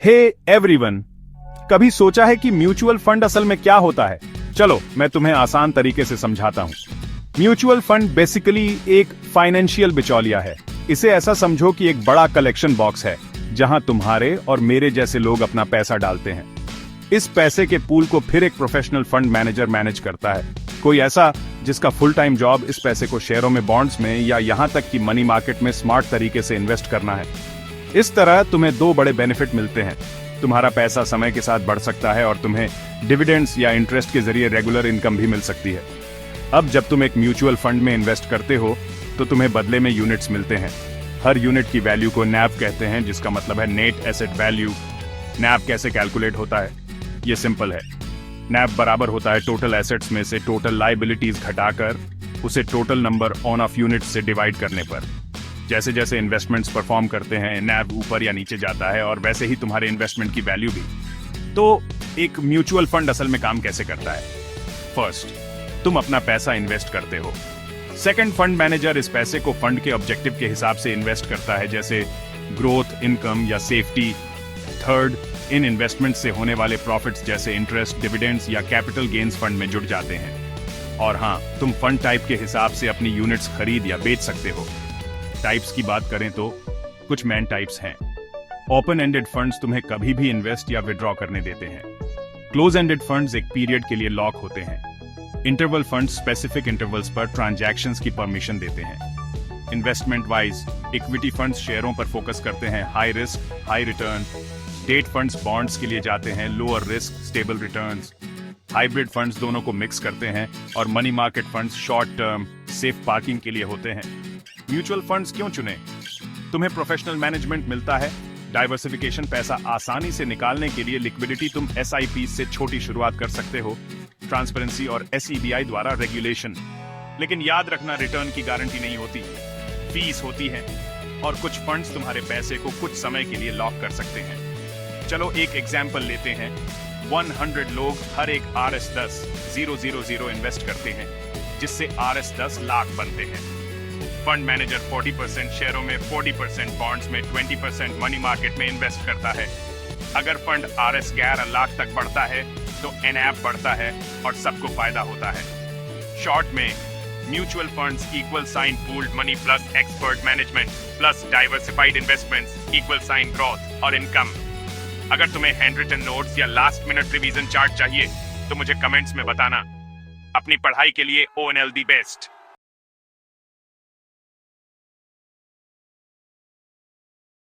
Hey everyone, कभी सोचा है कि म्यूचुअल फंड असल में क्या होता है? चलो मैं तुम्हें आसान तरीके से समझाता हूँ। म्यूचुअल फंड बेसिकली एक फाइनेंशियल बिचौलिया है। इसे ऐसा समझो कि एक बड़ा कलेक्शन बॉक्स है जहां तुम्हारे और मेरे जैसे लोग अपना पैसा डालते हैं। इस पैसे के पूल को फिर एक प्रोफेशनल फंड मैनेजर मैनेज करता है, कोई ऐसा जिसका फुल टाइम जॉब इस पैसे को शेयरों में, बॉन्ड्स में या यहां तक कि मनी मार्केट में स्मार्ट तरीके से इन्वेस्ट करना है। इस तरह तुम्हें दो बड़े बेनिफिट मिलते हैं। तुम्हारा पैसा समय के साथ बढ़ सकता है और तुम्हें डिविडेंड्स या इंटरेस्ट के जरिए रेगुलर इनकम भी मिल सकती है। अब जब तुम एक म्यूचुअल फंड में इन्वेस्ट करते हो तो तुम्हें बदले में यूनिट्स मिलते हैं। हर यूनिट की वैल्यू को NAV कहते हैं, जिसका मतलब है नेट एसेट वैल्यू। NAV कैसे कैलकुलेट होता है? ये सिंपल है। NAV बराबर होता है टोटल एसेट्स में से टोटल लायबिलिटीज घटाकर उसे total number on off units से डिवाइड करने पर। जैसे जैसे इन्वेस्टमेंट्स परफॉर्म करते हैं, NAV ऊपर या नीचे जाता है और वैसे ही तुम्हारे इन्वेस्टमेंट की वैल्यू भी। तो एक म्यूचुअल फंड असल में काम कैसे करता है? फर्स्ट, तुम अपना पैसा इन्वेस्ट करते हो। सेकंड, फंड मैनेजर इस पैसे को फंड के ऑब्जेक्टिव के हिसाब से इन्वेस्ट करता है, जैसे ग्रोथ, इनकम या सेफ्टी। थर्ड, इन इन्वेस्टमेंट से होने वाले प्रॉफिट्स जैसे इंटरेस्ट, डिविडेंड्स या कैपिटल गेन्स फंड में जुड़ जाते हैं। और हाँ, तुम फंड टाइप के हिसाब से अपनी यूनिट्स खरीद या बेच सकते हो। टाइप्स की बात करें तो कुछ मेन टाइप्स हैं। ओपन एंडेड फंड्स तुम्हें कभी भी इन्वेस्ट या विड्रॉ करने देते हैं। क्लोज एंडेड फंड्स एक पीरियड के लिए लॉक होते हैं। इंटरवल फंड्स स्पेसिफिक इंटरवल्स पर ट्रांजैक्शंस की परमिशन देते हैं। इन्वेस्टमेंट वाइज, इक्विटी फंड्स शेयरों पर फोकस करते हैं, high risk high return. Date funds bonds के लिए जाते हैं, lower risk stable returns. Hybrid funds दोनों को मिक्स करते हैं और money market funds short term safe parking के लिए होते हैं। म्यूचुअल फंड्स क्यों चुने? तुम्हें प्रोफेशनल मैनेजमेंट मिलता है, डाइवर्सिफिकेशन, पैसा आसानी से निकालने के लिए लिक्विडिटी, तुम SIP से छोटी शुरुआत कर सकते हो, ट्रांसपेरेंसी और SEBI द्वारा रेगुलेशन। लेकिन याद रखना, रिटर्न की गारंटी नहीं होती, फीस होती है और कुछ फंड्स तुम्हारे पैसे को कुछ समय के लिए लॉक कर सकते हैं। चलो एक एग्जांपल लेते हैं। 100 लोग हर एक RS10,000 इन्वेस्ट करते हैं, जिससे RS10 लाख बनते हैं। फंड मैनेजर 40% शेयरों में, 40% बॉन्ड्स में, 20% मनी मार्केट में इन्वेस्ट करता है। अगर फंड RS 11 लाख तक बढ़ता है तो NAV बढ़ता है और सबको फायदा होता है। शॉर्ट में, mutual funds equal sign pooled money plus expert management plus diversified investments equal sign growth और इनकम। अगर तुम्हें हैंड रिटन नोट्स या लास्ट मिनट रिवीजन चार्ट चाहिए तो मुझे कमेंट्स में बताना। अपनी पढ़ाई के लिए ONL दी बेस्ट।